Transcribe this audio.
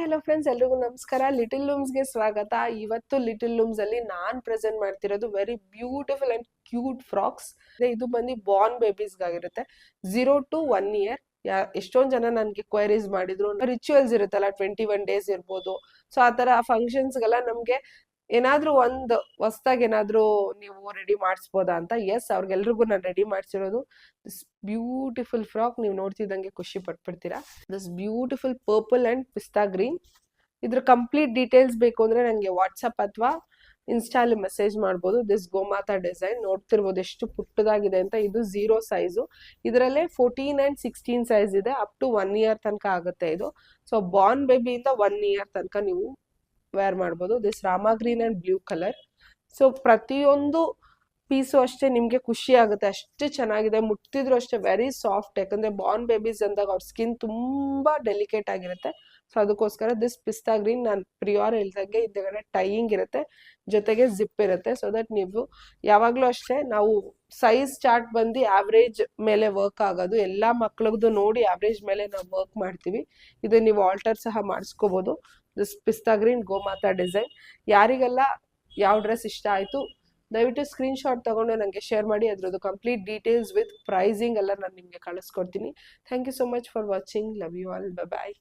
Hello friends, ಎಲ್ರಿಗೂ ನಮಸ್ಕಾರ. Little ಲೂಮ್ಸ್ಗೆ ಸ್ವಾಗತ. ಇವತ್ತು ಲಿಟಲ್ ಲೂಮ್ಸ್ ಅಲ್ಲಿ ನಾನ್ ಪ್ರೆಸೆಂಟ್ ಮಾಡ್ತಿರೋದು very beautiful and cute frocks. ಇದು ಬಂದು ಬಾರ್ನ್ ಬೇಬೀಸ್ಗಾಗಿರುತ್ತೆ 0 to 1 year. ಎಷ್ಟೊಂದ್ ಜನ ನನ್ಗೆ ಕ್ವೈರೀಸ್ ಮಾಡಿದ್ರು. ರಿಚುವಲ್ಸ್ ಇರುತ್ತಲ್ಲ, 21 days ಇರ್ಬೋದು. ಸೊ ಆ ತರ ಫಂಕ್ಷನ್ಸ್ಗೆಲ್ಲ ನಮ್ಗೆ ಏನಾದ್ರೂ ಒಂದ್ ಹೊಸ್ದಾಗ್ ಏನಾದ್ರೂ ನೀವು ರೆಡಿ ಮಾಡಿಸ್ಬೋದಾ ಅಂತ. ಎಸ್, ಅವ್ರಿಗೆಲ್ರಿಗೂ ನಾನು ರೆಡಿ ಮಾಡ್ಸಿರೋದು ದಿಸ್ ಬ್ಯೂಟಿಫುಲ್ ಫ್ರಾಕ್. ನೀವು ನೋಡ್ತಿದ್ದಂಗೆ ಖುಷಿ ಪಟ್ಬಿಡ್ತೀರಾ. ದಿಸ್ ಬ್ಯೂಟಿಫುಲ್ ಪರ್ಪಲ್ ಅಂಡ್ ಪಿಸ್ತಾ ಗ್ರೀನ್. ಇದ್ರ ಕಂಪ್ಲೀಟ್ ಡೀಟೇಲ್ಸ್ ಬೇಕು ಅಂದ್ರೆ ನಂಗೆ ವಾಟ್ಸಪ್ ಅಥವಾ ಇನ್ಸ್ಟಾಲ್ ಮೆಸೇಜ್ ಮಾಡ್ಬೋದು. ದಿಸ್ ಗೋಮಾತಾ ಡಿಸೈನ್ ನೋಡ್ತಿರ್ಬೋದು ಎಷ್ಟು ಪುಟ್ಟದಾಗಿದೆ ಅಂತ. ಇದು 0 ಸೈಜು. ಇದರಲ್ಲೇ 14 and 16 ಸೈಜ್ ಇದೆ. ಅಪ್ ಟು 1 year ತನಕ ಆಗುತ್ತೆ ಇದು. ಸೊ ಬಾರ್ನ್ ಬೇಬಿಯಿಂದ 1 year ತನಕ ನೀವು ವೇರ್ ಮಾಡ್ಬೋದು. This Rama green and blue colour. So ಪ್ರತಿಯೊಂದು ಪೀಸು ಅಷ್ಟೇ ನಿಮ್ಗೆ ಖುಷಿ ಆಗುತ್ತೆ, ಅಷ್ಟು ಚೆನ್ನಾಗಿದೆ. ಮುಟ್ಟಿದ್ರು ಅಷ್ಟೇ ವೆರಿ ಸಾಫ್ಟ್. ಯಾಕಂದ್ರೆ ಬಾರ್ನ್ ಬೇಬೀಸ್ ಅಂದಾಗ ಅವ್ರ ಸ್ಕಿನ್ ತುಂಬಾ ಡೆಲಿಕೇಟ್ ಆಗಿರುತ್ತೆ. ಸೊ ಅದಕ್ಕೋಸ್ಕರ ದಿಸ್ ಪಿಸ್ತಾ ಗ್ರೀನ್. ನಾನು ಪ್ರಿಯೋರ್ ಹೇಳ್ದಂಗೆ ಹಿಂದೆಗಡೆ ಟೈಯಿಂಗ್ ಇರುತ್ತೆ, ಜೊತೆಗೆ ಜಿಪ್ ಇರುತ್ತೆ. ಸೊ ದಟ್ ನೀವು ಯಾವಾಗ್ಲೂ ಅಷ್ಟೇ, ನಾವು ಸೈಜ್ ಚಾರ್ಟ್ ಬಂದು ಆವ್ರೇಜ್ ಮೇಲೆ ವರ್ಕ್ ಆಗೋದು. ಎಲ್ಲಾ ಮಕ್ಳದ್ದು ನೋಡಿ ಆವ್ರೇಜ್ ಮೇಲೆ ನಾವು ವರ್ಕ್ ಮಾಡ್ತೀವಿ. ಇದು ನೀವು ಆಲ್ಟರ್ ಸಹ ಮಾಡಿಸ್ಕೋಬಹುದು. ದಿಸ್ ಪಿಸ್ತಾ ಗ್ರೀನ್ ಗೋಮಾತಾ ಡಿಸೈನ್. ಯಾರಿಗೆಲ್ಲ ಯಾವ ಡ್ರೆಸ್ ಇಷ್ಟ ಆಯ್ತು ದಯವಿಟ್ಟು ಸ್ಕ್ರೀನ್ ಶಾಟ್ ತಗೊಂಡು ನನಗೆ ಶೇರ್ ಮಾಡಿ. ಅದ್ರದ್ದು ಕಂಪ್ಲೀಟ್ ಡೀಟೇಲ್ಸ್ ವಿತ್ ಪ್ರೈಸಿಂಗ್ ಎಲ್ಲ ನಾನು ನಿಮಗೆ ಕಳಿಸ್ಕೊಡ್ತೀನಿ. Thank you so much for watching. Love you all. Bye bye.